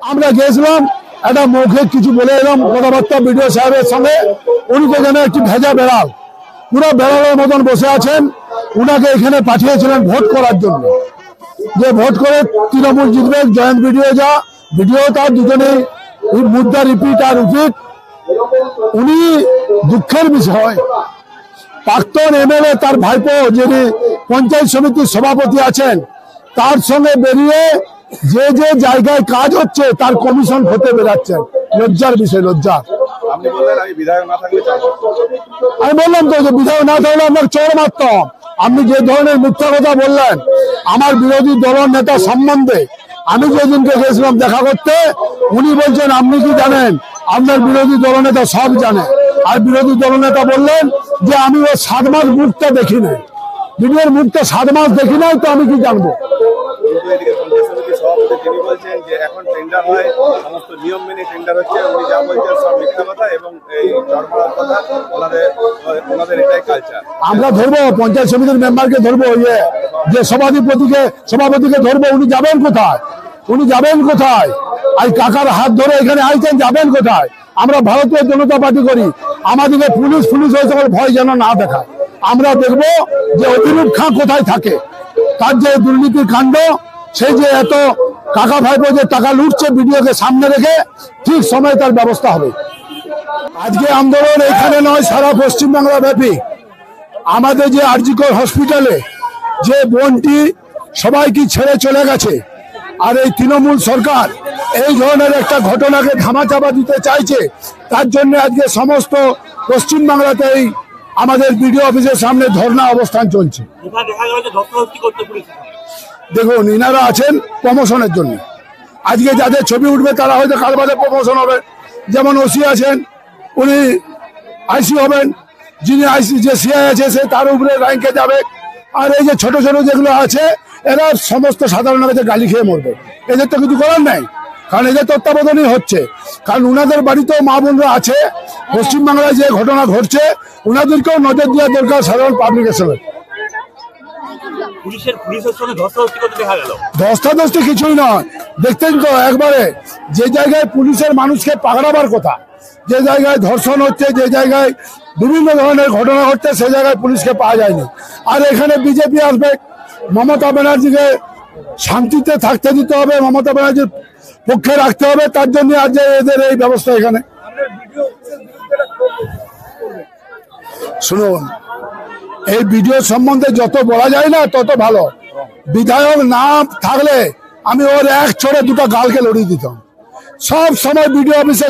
আমরা গিয়েছিলাম একটা মৌখিক কিছু বলে এলাম কথাবার্তা বিডিও সাহেবের সঙ্গে। উনি তো যেন একটি ভেজা বেড়াল, পুরো বেড়ালের মতন বসে আছেন। উনাকে এখানে পাঠিয়েছিলেন ভোট করার জন্য, যে ভোট করে তৃণমূল জিতবে। জয়েন্ট ভিডিও যা ভিডিও তার দুজনেই মুদ্রা রিপিট আর রিপিট। উনি দুঃখের বিষয় প্রাক্তন এমএলএ তার ভাইপো যিনি পঞ্চায়েত সমিতির সভাপতি আছেন তার সঙ্গে বেরিয়ে যে যে জায়গায় কাজ হচ্ছে তার কমিশন হতে বেরাচ্ছেন। লজ্জার বিষয়, লজ্জার। আমি বললাম তো যে বিধায়ক না থাকলে আপনার চোর মারতাম। আপনি যে ধরনের মিথ্যা কথা বললেন আমার বিরোধী দলের নেতা সম্বন্ধে, আমি যেদিনকে গেছিলাম দেখা করতে, উনি বলছেন আপনি কি জানেন আপনার বিরোধী দলনেতা সব জানে। আর বিরোধী দলনেতা বললেন যে আমি ওর 7 মাস মুখটা দেখি নাই, ভিডিওর মুখটা 7 মাস দেখি নাই, তো আমি কি জানবো। আমরা ধরবো পঞ্চায়েত সমিতির মেম্বারকে ধরবো, যে সভাপতিকে ধরবো। উনি যাবেন কোথায়? উনি যাবেন কোথায়? আর কাকার হাত ধরে এখানে আইছেন, যাবেন কোথায়? আমরা ভারতীয় জনতা পার্টি করি, আমাদেরকে পুলিশ হয়ে সকল ভয় যেন না দেখায়। আমরা দেখবো যে অভিরূপ খাঁ কোথায় থাকে, তার যে দুর্নীতির কাণ্ড, সেই যে এত কাকা ভাইপো যে টাকা লুটছে বিডিওকে সামনে রেখে, ঠিক সময় তার ব্যবস্থা হবে। আজকে আন্দোলন এখানে নয়, সারা পশ্চিমবাংলা ব্যাপী। আমাদের যে আরজিকর হসপিটালে যে বোনটি সবাইকে ছেড়ে চলে গেছে, আর এই তৃণমূল সরকার এই ধরনের একটা ঘটনাকে ধামাচাপা দিতে চাইছে, তার জন্য আজকে সমস্ত পশ্চিমবাংলাতে এই আমাদের বিডিও অফিসের সামনে ধর্ণা অবস্থান চলছে। দেখুন, ইনারা আছেন প্রমোশনের জন্য। আজকে যাদের ছবি উঠবে তারা হয়তো কাল বাদে প্রমোশন হবে। যেমন ওসি আছেন, উনি আইসি হবেন, যিনি আইসি যে সিআই আছে সে তার উপরে র্যাঙ্কে যাবে। আর এই যে ছোট ছোট যেগুলো আছে এরা সমস্ত সাধারণ কাছে গালি খেয়ে মরবে। এদের তো কিছু করার নাই, কারণ এদের তত্ত্বাবধানই হচ্ছে। কারণ উনাদের বাড়িতেও মা বোনরা আছে। পশ্চিমবাংলায় যে ঘটনা ঘটছে উনাদেরকেও নজর দেওয়া দরকার সাধারণ পাবলিকের সঙ্গে। ধস্তাধস্তি কিছুই নয়, দেখতেন তো একবারে যে জায়গায় পুলিশের মানুষকে পাকড়াবার কথা, যে জায়গায় ধর্ষণ হচ্ছে, যে জায়গায় বিভিন্ন ধরনের ঘটনা ঘটছে, সে জায়গায় পুলিশকে পাওয়া যায়নি। আর এখানে বিজেপি আসবে, মমতা ব্যানার্জিকে শান্তিতে থাকতে দিতে হবে, মমতা ব্যানার্জির পক্ষে রাখতে হবে, তার জন্য আজ এদের এই ব্যবস্থা। এখানে শুনুন, এই ভিডিও সম্বন্ধে যত বলা যায় না তত ভালো। বিধায়ক না থাকলে আমি ওর এক ছড়ে 2টা গালকে লড়িয়ে দিতাম। সব সময় ভিডিও অফিসে